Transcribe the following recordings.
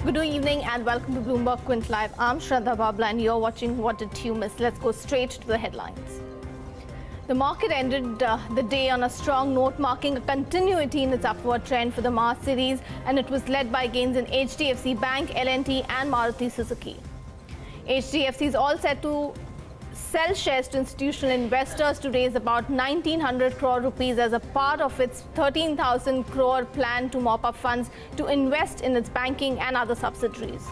Good evening and welcome to Bloomberg Quint Live. I'm Shraddha Babla and you're watching What Did You Miss? Let's go straight to the headlines. The market ended the day on a strong note, marking a continuity in its upward trend for the Mars series, and it was led by gains in HDFC Bank, L&T and Maruti Suzuki. HDFC is all set to sell shares to institutional investors to raise about 1,900 crore rupees as a part of its 13,000 crore plan to mop up funds to invest in its banking and other subsidiaries.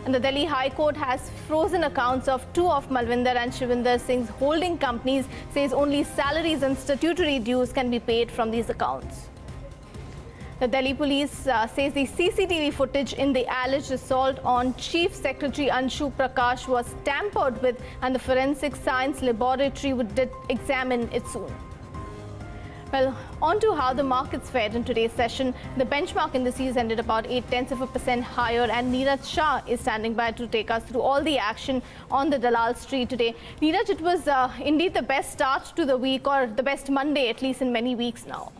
And the Delhi High Court has frozen accounts of two of Malvinder and Shivinder Singh's holding companies, says only salaries and statutory dues can be paid from these accounts. The Delhi police says the CCTV footage in the alleged assault on Chief Secretary Anshu Prakash was tampered with and the Forensic Science Laboratory would examine it soon. Well, on to how the markets fared in today's session. The benchmark indices ended about 0.8% higher, and Neeraj Shah is standing by to take us through all the action on the Dalal Street today. Neeraj, it was indeed the best start to the week, or the best Monday, at least in many weeks now.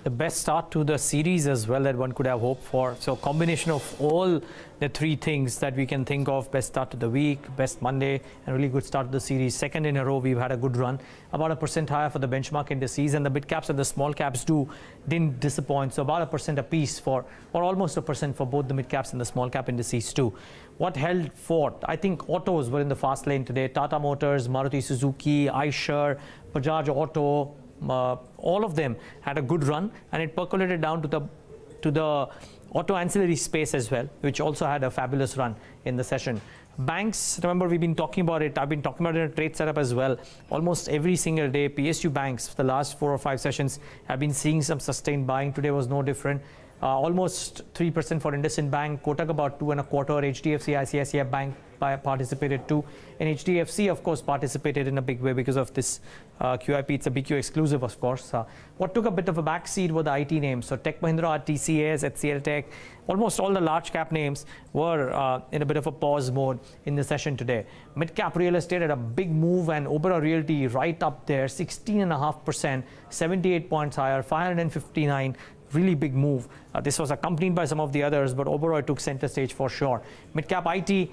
The best start to the series as well that one could have hoped for. So combination of all the three things that we can think of: best start to the week, best Monday, and really good start to the series. Second in a row, we've had a good run, about 1% higher for the benchmark indices, and the mid caps and the small caps didn't disappoint. So about 1% apiece or almost 1% for both the mid caps and the small cap indices too. What held forth? I think autos were in the fast lane today. Tata Motors, Maruti Suzuki, Eicher, Bajaj Auto. All of them had a good run, and it percolated down to the auto ancillary space as well, which also had a fabulous run in the session. Banks, remember we've been talking about it, I've been talking about it in a trade setup as well. Almost every single day, PSU banks for the last 4 or 5 sessions have been seeing some sustained buying. Today was no different. Almost 3% for IndusInd Bank, Kotak about 2.25%, HDFC, ICICI Bank participated too, and HDFC of course participated in a big way because of this QIP. It's a BQ exclusive, of course. What took a bit of a backseat were the IT names. So Tech Mahindra, TCS, HCL Tech, almost all the large cap names were in a bit of a pause mode in the session today. Mid cap real estate had a big move, and Oberoi Realty right up there, 16.5%, 78 points higher, 559. Really big move. This was accompanied by some of the others, but Oberoi took center stage for sure. Mid-cap IT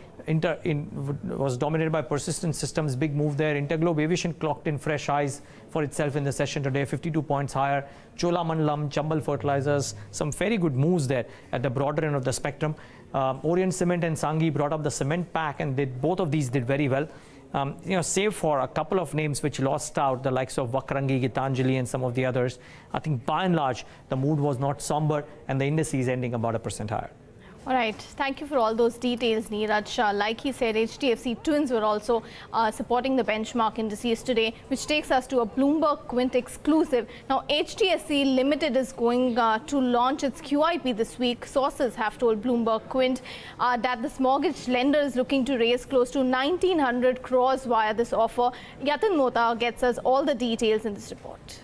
was dominated by Persistent Systems, big move there. Interglobe Aviation clocked in fresh highs for itself in the session today, 52 points higher. Cholamandalam, Chambal Fertilizers, some very good moves there at the broader end of the spectrum. Orient Cement and Sanghi brought up the cement pack, and both of these did very well. Save for a couple of names which lost out, the likes of Vakrangi, Gitanjali and some of the others. I think by and large, the mood was not somber, and the indices ending about 1% higher. All right. Thank you for all those details, Neeraj. Like he said, HDFC Twins were also supporting the benchmark indices today, which takes us to a Bloomberg Quint exclusive. Now, HDFC Limited is going to launch its QIP this week. Sources have told Bloomberg Quint that this mortgage lender is looking to raise close to 1,900 crores via this offer. Yatin Mota gets us all the details in this report.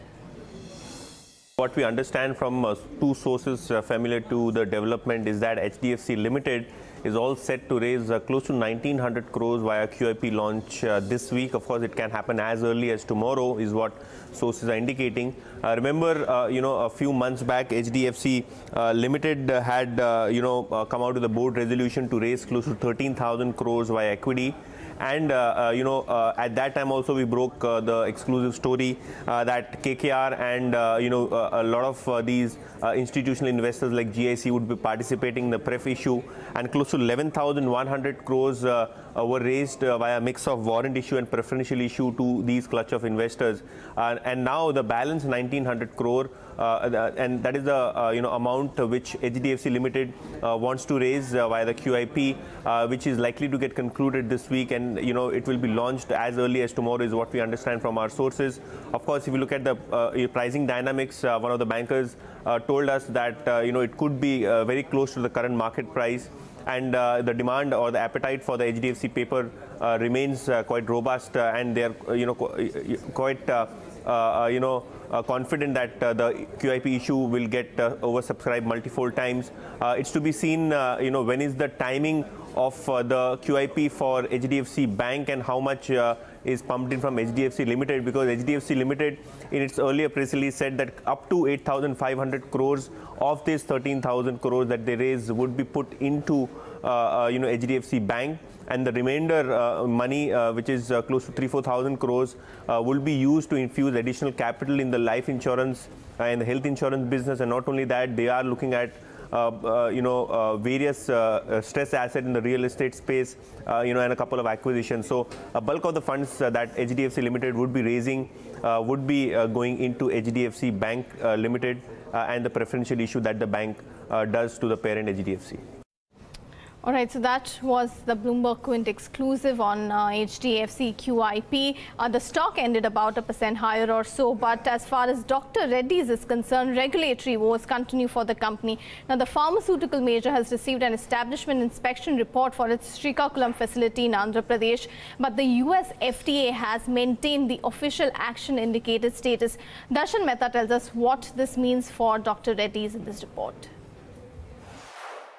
What we understand from two sources familiar to the development is that HDFC Limited is all set to raise close to 1,900 crores via QIP launch this week. Of course, it can happen as early as tomorrow, is what sources are indicating. Remember, a few months back, HDFC Limited had, come out with a board resolution to raise close to 13,000 crores via equity. And, at that time also we broke the exclusive story that KKR and, a lot of these institutional investors like GIC would be participating in the pref issue, and close to 11,100 crores were raised via a mix of warrant issue and preferential issue to these clutch of investors. And now the balance 1,900 crore, and that is the amount which HDFC Limited wants to raise via the QIP, which is likely to get concluded this week, and it will be launched as early as tomorrow, is what we understand from our sources. Of course, if you look at the pricing dynamics, one of the bankers told us that it could be very close to the current market price, and the demand or the appetite for the HDFC paper remains quite robust, and they are quite confident that the QIP issue will get oversubscribed multifold times. It's to be seen, when is the timing of the QIP for HDFC Bank and how much is pumped in from HDFC Limited, because HDFC Limited in its earlier press release said that up to 8,500 crores of this 13,000 crores that they raise would be put into HDFC Bank, and the remainder money, which is close to 3,000-4,000 crores, will be used to infuse additional capital in the life insurance and the health insurance business. And not only that, they are looking at various stress assets in the real estate space, and a couple of acquisitions. So a bulk of the funds that HDFC Limited would be raising would be going into HDFC Bank Limited and the preferential issue that the bank does to the parent HDFC. All right, so that was the Bloomberg Quint exclusive on HDFC QIP. The stock ended about 1% higher or so, but as far as Dr. Reddy's is concerned, regulatory woes continue for the company. Now, the pharmaceutical major has received an establishment inspection report for its Srikakulam facility in Andhra Pradesh, but the US FDA has maintained the official action indicated status. Darshan Mehta tells us what this means for Dr. Reddy's in this report.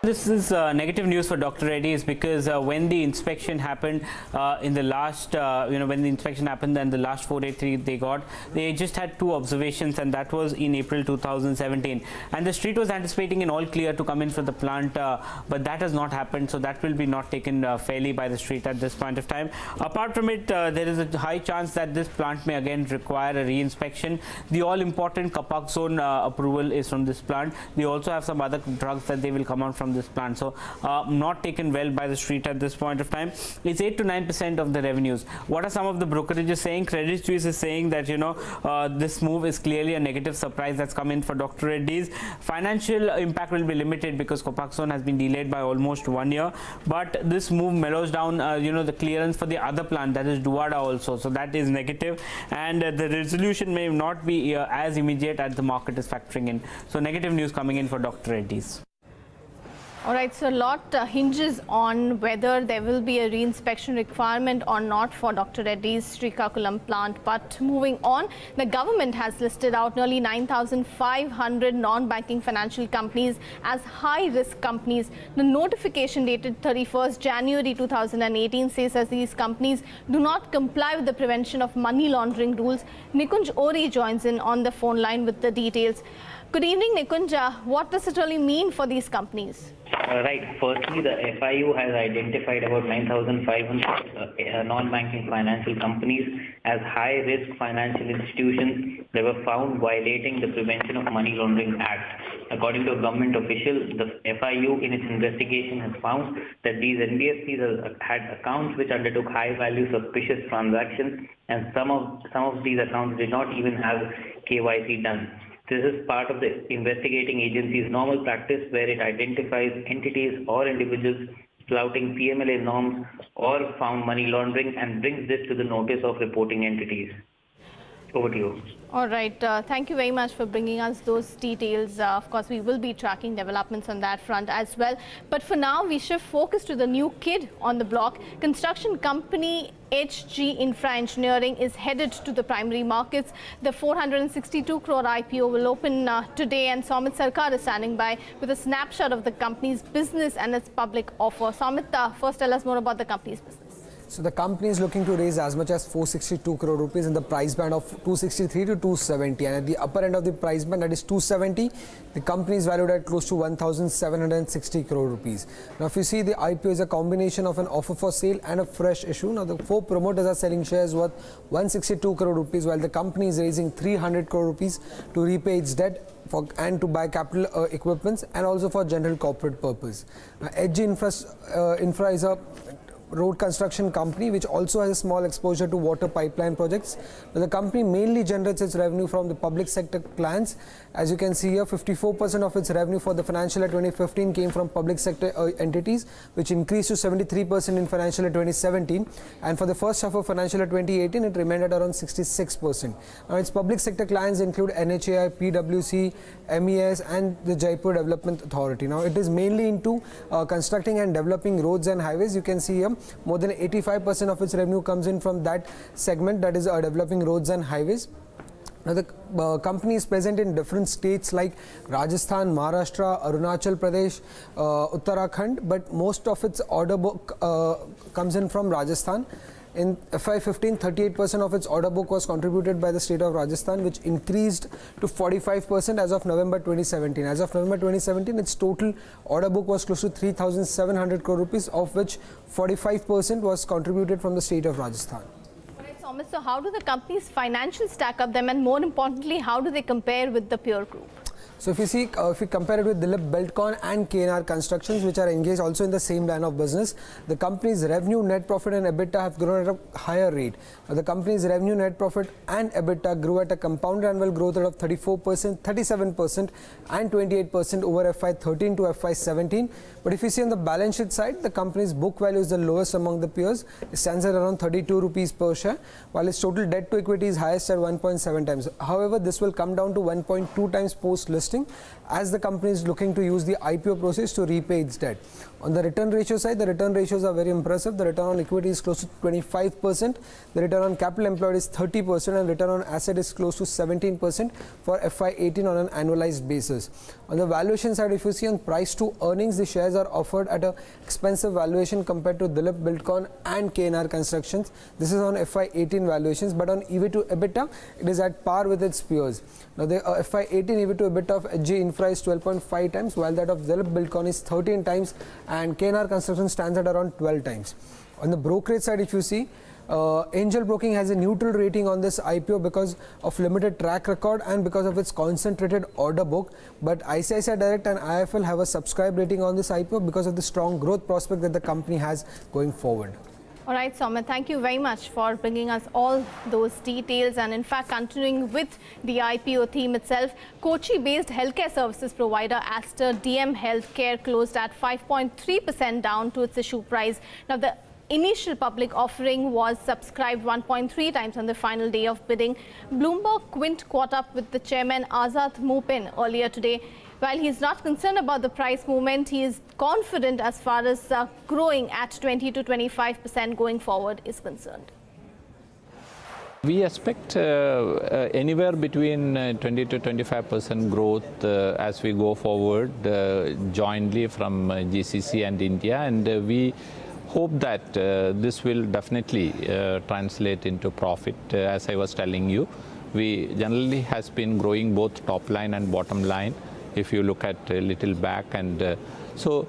This is negative news for Dr. Reddy's, because when the inspection happened in the last, when the inspection happened and the last 483 they just had 2 observations, and that was in April 2017. And the street was anticipating an all clear to come in for the plant, but that has not happened. So that will be not taken fairly by the street at this point of time. Apart from it, there is a high chance that this plant may again require a re-inspection. The all-important Copaxone approval is from this plant. They also have some other drugs that they will come out from this plant, so not taken well by the street at this point of time. It's 8 to 9% of the revenues. What are some of the brokerages saying? Credit Suisse is saying that this move is clearly a negative surprise that's come in for Dr. Reddy's. Financial impact will be limited because Copaxone has been delayed by almost 1 year, but this move mellows down the clearance for the other plant, that is Duwada also, so that is negative, and the resolution may not be as immediate as the market is factoring in. So negative news coming in for Dr. Reddy's. All right, so a lot hinges on whether there will be a re-inspection requirement or not for Dr. Reddy's Srikakulam plant. But moving on, the government has listed out nearly 9,500 non-banking financial companies as high-risk companies. The notification dated 31st January 2018 says that these companies do not comply with the prevention of money laundering rules. Nikunj Ori joins in on the phone line with the details. Good evening, Nikunj. What does it really mean for these companies? Right. Firstly, the FIU has identified about 9,500 non-banking financial companies as high-risk financial institutions that were found violating the Prevention of Money Laundering Act. According to a government official, the FIU in its investigation has found that these NBFCs had accounts which undertook high-value suspicious transactions, and some of these accounts did not even have KYC done. This is part of the investigating agency's normal practice, where it identifies entities or individuals flouting PMLA norms or found money laundering and brings this to the notice of reporting entities. Over to you. All right. Thank you very much for bringing us those details. Of course, we will be tracking developments on that front as well. But for now, we shift focus to the new kid on the block. Construction company HG Infra Engineering is headed to the primary markets. The 462 crore IPO will open today, and Somit Sarkar is standing by with a snapshot of the company's business and its public offer. Somit, first tell us more about the company's business. So the company is looking to raise as much as 462 crore rupees in the price band of 263 to 270, and at the upper end of the price band, that is 270, the company is valued at close to 1,760 crore rupees. Now if you see, the IPO is a combination of an offer for sale and a fresh issue. Now the 4 promoters are selling shares worth 162 crore rupees, while the company is raising 300 crore rupees to repay its debt and to buy capital equipments, and also for general corporate purpose. HG Infra is a road construction company which also has a small exposure to water pipeline projects. But the company mainly generates its revenue from the public sector clients. As you can see here, 54% of its revenue for the financial year 2015 came from public sector entities, which increased to 73% in financial year 2017, and for the first half of financial year 2018 it remained at around 66%. Now its public sector clients include NHAI, PwC, MES and the Jaipur Development Authority. Now it is mainly into constructing and developing roads and highways. You can see here more than 85% of its revenue comes in from that segment, that is developing roads and highways. Now the company is present in different states like Rajasthan, Maharashtra, Arunachal Pradesh, Uttarakhand, but most of its order book comes in from Rajasthan. In FY15, 38% of its order book was contributed by the state of Rajasthan, which increased to 45% as of November 2017. As of November 2017, its total order book was close to 3,700 crore rupees, of which 45% was contributed from the state of Rajasthan. So how do the company's financials stack up them, and more importantly, how do they compare with the peer group? So if you see, if we compare it with Dilip Buildcon and KNR Constructions, which are engaged also in the same line of business, the company's revenue, net profit and EBITDA have grown at a higher rate. The company's revenue, net profit and EBITDA grew at a compound annual growth rate of 34%, 37% and 28% over FY13 to FY17. But if you see on the balance sheet side, the company's book value is the lowest among the peers. It stands at around 32 rupees per share, while its total debt to equity is highest at 1.7 times. However, this will come down to 1.2 times post-listing, as the company is looking to use the IPO process to repay its debt. On the return ratio side, the return ratios are very impressive. The return on equity is close to 25%, the return on capital employed is 30%, and return on asset is close to 17% for FY18 on an annualized basis. On the valuation side, if you see on price to earnings, the shares are offered at an expensive valuation compared to Dilip Buildcon and KNR Constructions. This is on FY18 valuations, but on EV to EBITDA, it is at par with its peers. Now, the FY18 EV to EBITDA of HG Infra is 12.5 times, while that of Dilip Buildcon is 13 times, and KNR Construction stands at around 12 times. On the brokerage side, if you see, Angel Broking has a neutral rating on this IPO because of limited track record and because of its concentrated order book. But ICICI Direct and IIFL have a subscribe rating on this IPO because of the strong growth prospect that the company has going forward. All right, Soumya, thank you very much for bringing us all those details. And in fact, continuing with the IPO theme itself, Kochi-based healthcare services provider Aster DM Healthcare closed at 5.3% down to its issue price. Now, the initial public offering was subscribed 1.3 times on the final day of bidding. Bloomberg Quint caught up with the chairman Azad Mupin earlier today. While he is not concerned about the price movement, he is confident as far as growing at 20 to 25% going forward is concerned. We expect anywhere between 20 to 25% growth as we go forward jointly from GCC and India, and we hope that this will definitely translate into profit. As I was telling you, we generally has been growing both top line and bottom line if you look at a little back, and so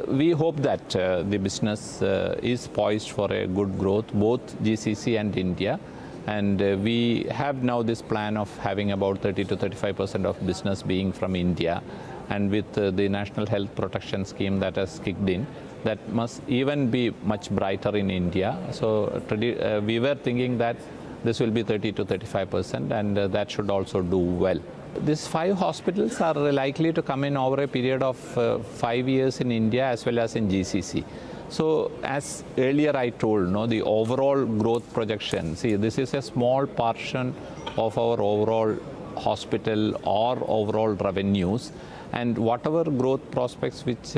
we hope that the business is poised for a good growth, both GCC and India, and we have now this plan of having about 30 to 35% of business being from India, and with the National Health Protection Scheme that has kicked in, that must even be much brighter in India. So we were thinking that this will be 30 to 35%, and that should also do well. These 5 hospitals are likely to come in over a period of 5 years in India as well as in GCC. So as earlier I told, the overall growth projection, see, this is a small portion of our overall hospital or overall revenues, and whatever growth prospects which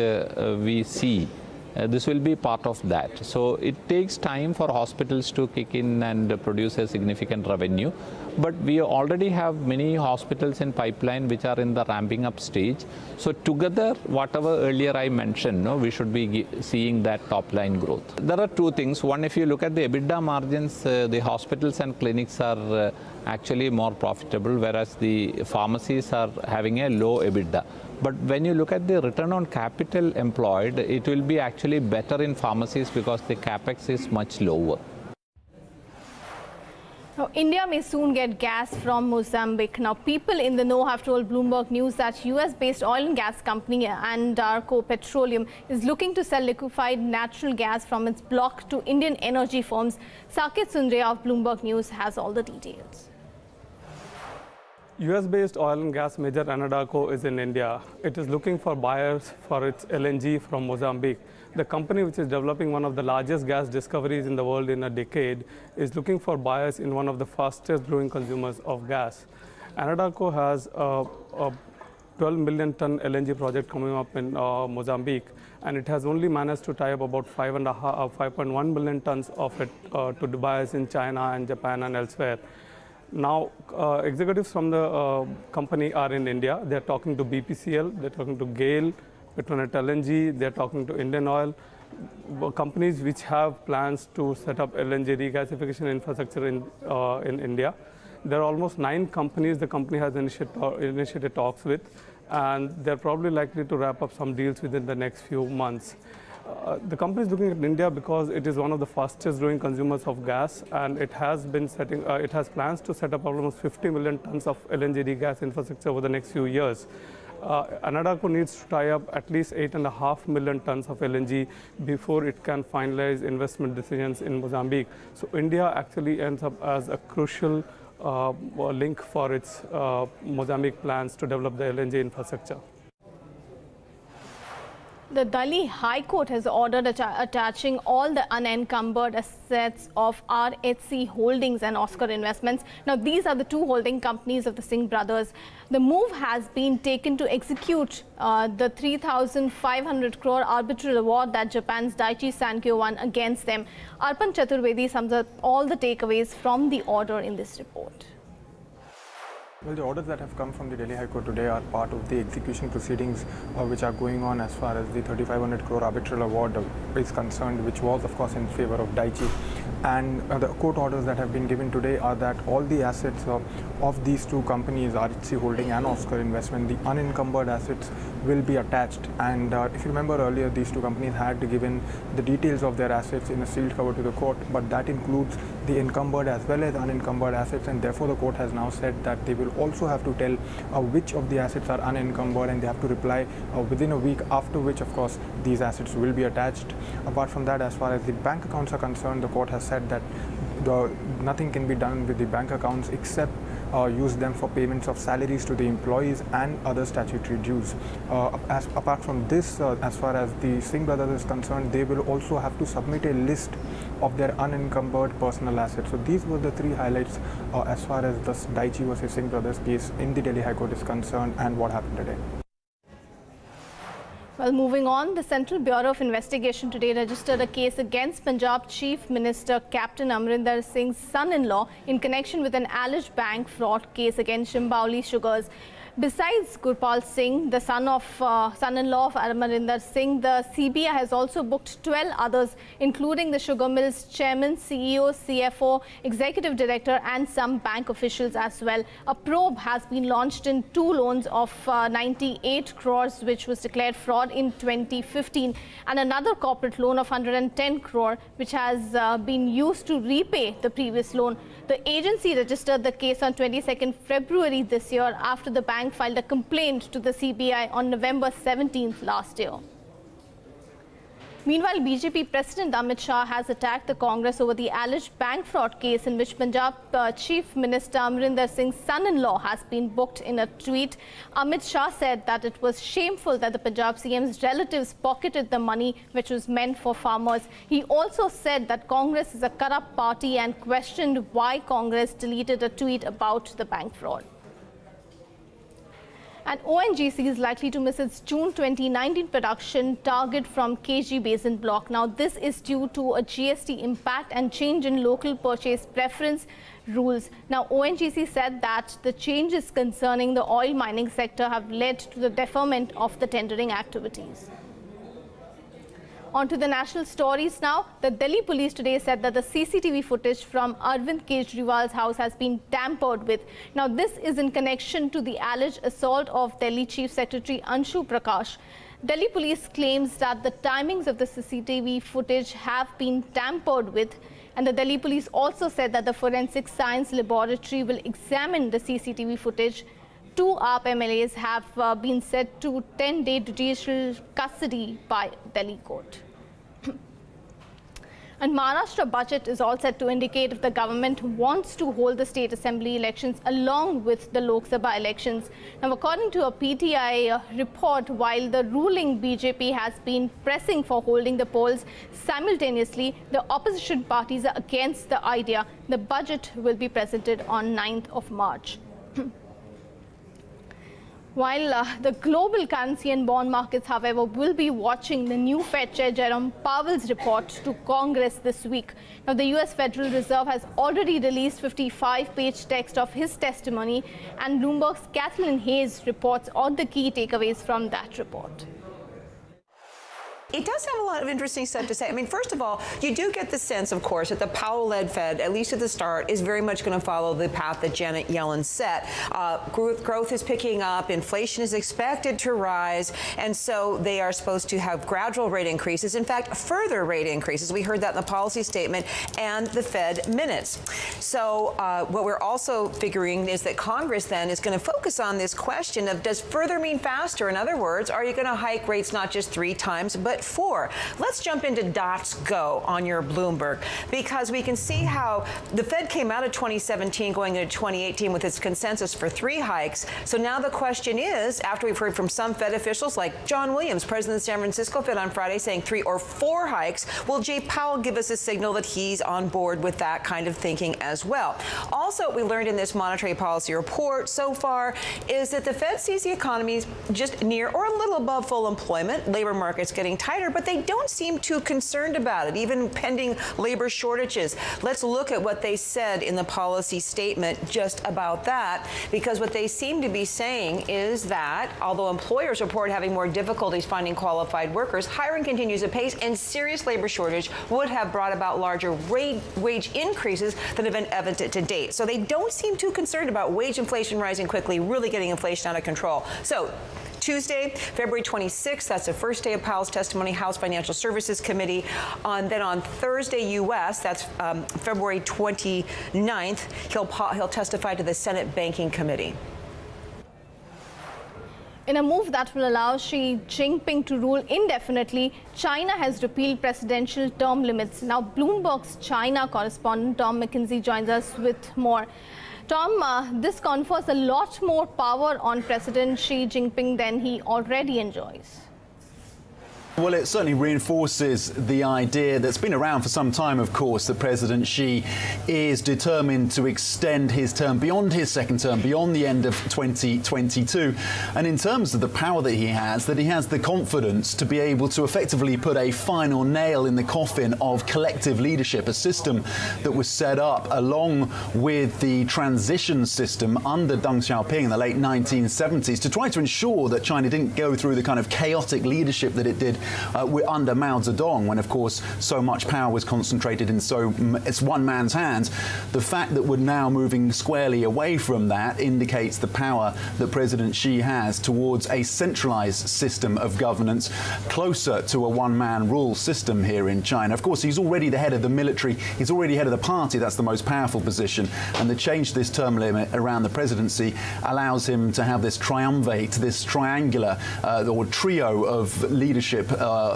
we see, this will be part of that. So it takes time for hospitals to kick in and produce a significant revenue. But we already have many hospitals in pipeline which are in the ramping up stage. So together, whatever earlier I mentioned, we should be seeing that top line growth. There are 2 things. One, if you look at the EBITDA margins, the hospitals and clinics are actually more profitable, whereas the pharmacies are having a low EBITDA. But when you look at the return on capital employed, it will be actually better in pharmacies because the capex is much lower. Now, India may soon get gas from Mozambique. Now, people in the know have told Bloomberg News that US-based oil and gas company Anadarko Petroleum is looking to sell liquefied natural gas from its block to Indian energy firms. Saket Sundria of Bloomberg News has all the details. US-based oil and gas major Anadarko is in India. It is looking for buyers for its LNG from Mozambique. The company, which is developing one of the largest gas discoveries in the world in a decade, is looking for buyers in one of the fastest growing consumers of gas. Anadarko has a 12 million ton LNG project coming up in Mozambique, and it has only managed to tie up about 5.1 million tons of it to the buyers in China and Japan and elsewhere. Now, executives from the company are in India. They're talking to BPCL, they're talking to GAIL, Petronet LNG, they're talking to Indian Oil, companies which have plans to set up LNG regasification infrastructure in India. There are almost 9 companies the company has initiated talks with, and they're probably likely to wrap up some deals within the next few months. The company is looking at India because it is one of the fastest growing consumers of gas, and it has plans to set up almost 50 million tons of LNG regas infrastructure over the next few years. Anadaco needs to tie up at least 8.5 million tons of LNG before it can finalize investment decisions in Mozambique. So India actually ends up as a crucial link for its Mozambique plans to develop the LNG infrastructure. The Delhi High Court has ordered attaching all the unencumbered assets of RHC Holdings and Oscar Investments. Now, these are the 2 holding companies of the Singh brothers. The move has been taken to execute the 3,500 crore arbitral award that Japan's Daiichi Sankyo won against them. Arpan Chaturvedi sums up all the takeaways from the order in this report. Well, the orders that have come from the Delhi High Court today are part of the execution proceedings which are going on as far as the 3,500 crore arbitral award is concerned, which was of course in favor of Daiichi. And the court orders that have been given today are that all the assets of these 2 companies, RHC Holding and Oscar Investment, the unencumbered assets will be attached. And if you remember earlier, these 2 companies had given the details of their assets in a sealed cover to the court, but that includes the encumbered as well as unencumbered assets, and therefore the court has now said that they will also have to tell which of the assets are unencumbered, and they have to reply within a week, after which of course these assets will be attached. Apart from that, as far as the bank accounts are concerned, the court has said that nothing can be done with the bank accounts except use them for payments of salaries to the employees and other statutory dues. Apart from this, as far as the Singh brothers is concerned, they will also have to submit a list of their unencumbered personal assets. So these were the 3 highlights as far as the Daiichi versus Singh brothers case in the Delhi High Court is concerned, and what happened today. Well, moving on, the Central Bureau of Investigation today registered a case against Punjab Chief Minister Captain Amrinder Singh's son-in-law in connection with an alleged bank fraud case against Shimbauli Sugars. Besides Gurpal Singh, the son-in-law of Amrinder Singh, the CBI has also booked 12 others, including the sugar mill's chairman, CEO, CFO, executive director, and some bank officials as well. A probe has been launched in 2 loans of 98 crores, which was declared fraud in 2015, and another corporate loan of 110 crore, which has been used to repay the previous loan. The agency registered the case on 22nd February this year after the bank filed a complaint to the CBI on November 17th last year. Meanwhile, BJP President Amit Shah has attacked the Congress over the alleged bank fraud case in which Punjab Chief Minister Amrinder Singh's son-in-law has been booked. In a tweet, Amit Shah said that it was shameful that the Punjab CM's relatives pocketed the money which was meant for farmers. He also said that Congress is a corrupt party and questioned why Congress deleted a tweet about the bank fraud. And ONGC is likely to miss its June 2019 production target from KG Basin block. Now, this is due to a GST impact and change in local purchase preference rules. Now, ONGC said that the changes concerning the oil mining sector have led to the deferment of the tendering activities. On to the national stories now. The Delhi police today said that the CCTV footage from Arvind Kejriwal's house has been tampered with. Now, this is in connection to the alleged assault of Delhi Chief Secretary Anshu Prakash. Delhi police claims that the timings of the CCTV footage have been tampered with. And the Delhi police also said that the Forensic Science Laboratory will examine the CCTV footage. 2 AAP MLAs have been set to 10-day judicial custody by Delhi court. And Maharashtra budget is all set to indicate if the government wants to hold the state assembly elections along with the Lok Sabha elections. Now, according to a PTI report, while the ruling BJP has been pressing for holding the polls simultaneously, the opposition parties are against the idea. The budget will be presented on 9th of March. While the global currency and bond markets, however, will be watching the new Fed Chair Jerome Powell's report to Congress this week. Now, the U.S. Federal Reserve has already released 55-page text of his testimony, and Bloomberg's Kathleen Hayes reports on the key takeaways from that report. it does have a lot of interesting stuff to say. I mean, first of all, you do get the sense, of course, that the Powell-led Fed, at least at the start, is very much going to follow the path that Janet Yellen set. Growth is picking up, inflation is expected to rise, and so they are supposed to have gradual rate increases. In fact, further rate increases. We heard that in the policy statement and the Fed minutes. So what we're also figuring is that Congress then is going to focus on this question of, does further mean faster? In other words, are you going to hike rates not just 3 times, but 4? Let's jump into dots go on your Bloomberg, because we can see how the Fed came out of 2017 going into 2018 with its consensus for 3 hikes. So now the question is, after we've heard from some Fed officials like John Williams, president of the San Francisco Fed on Friday, saying 3 or 4 hikes, will Jay Powell give us a signal that he's on board with that kind of thinking as well? Also, we learned in this monetary policy report so far is that the Fed sees the economy just near or a little above full employment, labor market's getting tighter, but they don't seem too concerned about it, even pending labor shortages. Let's look at what they said in the policy statement just about that, because what they seem to be saying is that although employers report having more difficulties finding qualified workers, hiring continues apace, and serious labor shortage would have brought about larger wage increases than have been evident to date. So they don't seem too concerned about wage inflation rising quickly, really getting inflation out of control. So Tuesday, February 26th, that's the first day of Powell's testimony, House Financial Services Committee. Then on Thursday, U.S., that's February 29th, he'll testify to the Senate Banking Committee. In a move that will allow Xi Jinping to rule indefinitely, China has repealed presidential term limits. Now, Bloomberg's China correspondent Tom McKenzie joins us with more. Tom, this confers a lot more power on President Xi Jinping than he already enjoys. Well, it certainly reinforces the idea that's been around for some time, of course, that President Xi is determined to extend his term beyond his second term, beyond the end of 2022. And in terms of the power that he has the confidence to be able to effectively put a final nail in the coffin of collective leadership, a system that was set up along with the transition system under Deng Xiaoping in the late 1970s to try to ensure that China didn't go through the kind of chaotic leadership that it did under Mao Zedong, when, of course, so much power was concentrated in it's one man's hands. The fact that we're now moving squarely away from that indicates the power that President Xi has towards a centralized system of governance, closer to a one-man rule system here in China. Of course, he's already the head of the military. He's already head of the party. That's the most powerful position. And the change to this term limit around the presidency allows him to have this triumvirate, this triangular or trio of leadership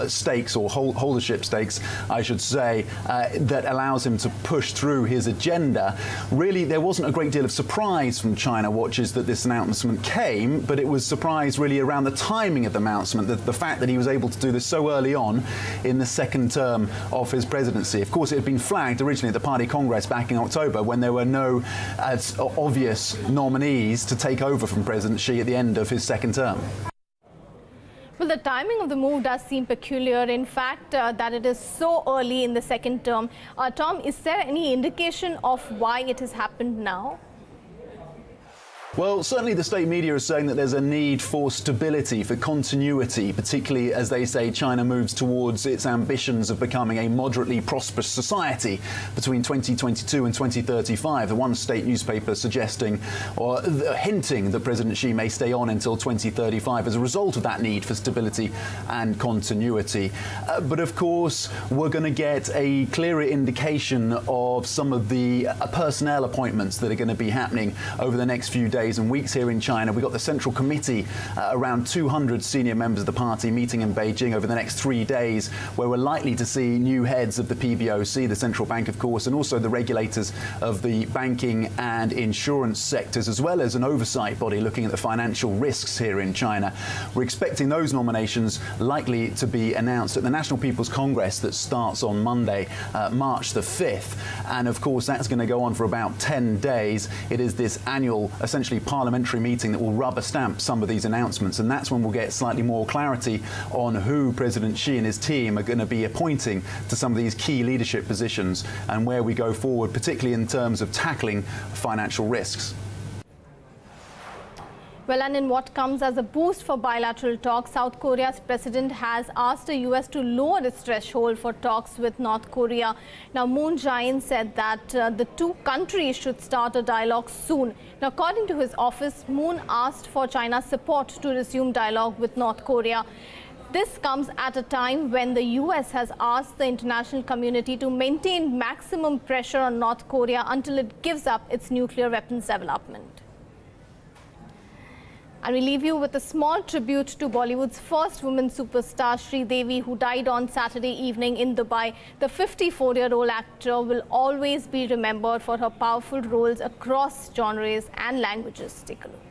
stakes, or holdership stakes, I should say, that allows him to push through his agenda. Really, there wasn't a great deal of surprise from China watchers that this announcement came, but it was surprise really around the timing of the announcement, the fact that he was able to do this so early on in the second term of his presidency. Of course, it had been flagged originally at the Party Congress back in October, when there were no obvious nominees to take over from President Xi at the end of his second term. Well, the timing of the move does seem peculiar. In fact, that it is so early in the second term. Tom, is there any indication of why it has happened now? Well, certainly the state media is saying that there's a need for stability, for continuity, particularly as they say China moves towards its ambitions of becoming a moderately prosperous society between 2022 and 2035. The one state newspaper suggesting or hinting that President Xi may stay on until 2035 as a result of that need for stability and continuity. But of course, we're going to get a clearer indication of some of the personnel appointments that are going to be happening over the next few days and weeks here in China. We've got the Central Committee, around 200 senior members of the party meeting in Beijing over the next 3 days, where we're likely to see new heads of the PBOC, the central bank, of course, and also the regulators of the banking and insurance sectors, as well as an oversight body looking at the financial risks here in China. We're expecting those nominations likely to be announced at the National People's Congress that starts on Monday, March the 5th. And of course, that's going to go on for about 10 days. It is this annual, essentially parliamentary meeting that will rubber stamp some of these announcements, and that's when we'll get slightly more clarity on who President Xi and his team are going to be appointing to some of these key leadership positions and where we go forward, particularly in terms of tackling financial risks. Well, and in what comes as a boost for bilateral talks, South Korea's president has asked the US to lower its threshold for talks with North Korea. Now, Moon Jae-in said that the two countries should start a dialogue soon. Now, according to his office, Moon asked for China's support to resume dialogue with North Korea. This comes at a time when the US has asked the international community to maintain maximum pressure on North Korea until it gives up its nuclear weapons development. And we leave you with a small tribute to Bollywood's first woman superstar, Sridevi, who died on Saturday evening in Dubai. The 54-year-old actor will always be remembered for her powerful roles across genres and languages. Take a look.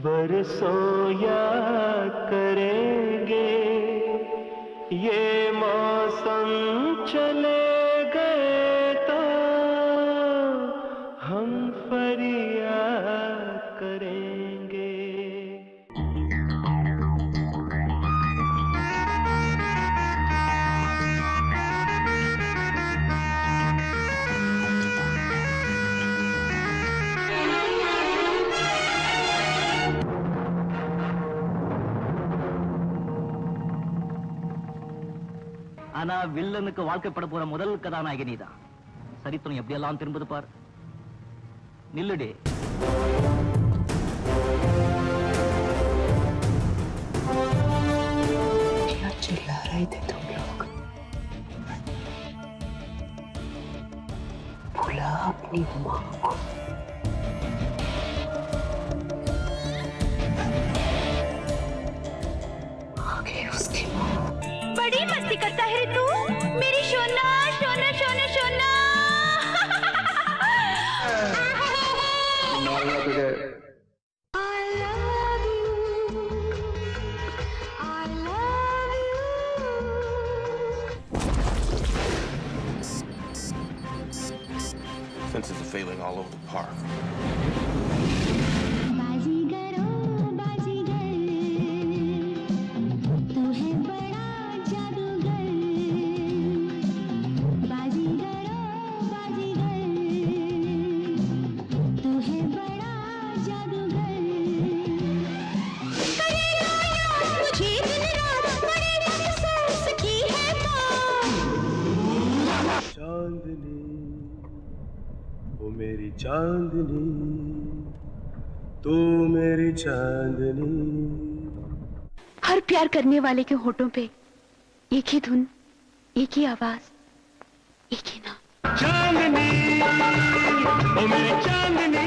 बरसों याद करेंगे ये मौसम चले गए तो हम फरियाद करेंगे ஆனா வில்லனுக்கு வாழ்க்கைப்பட போற முதல் கதாநாயகி நீதான். சரித்திரம் எப்படியெல்லாம் திரும்புது பார். நில்லுடே. क्या चिल्ला रहे थे तुम लोग? भूला अपनी माँ को. आगे उसकी माँ. बड़ी मस्ती करता है रे तू, मेरी सोना सोना सोना सोना. तुझे Fences are failing all over the park. मेरी चांदनी तू मेरी चांदनी. हर प्यार करने वाले के होठों पे एक ही धुन, एक ही आवाज, एक ही नाम. चांदनी ओ मेरी चांदनी.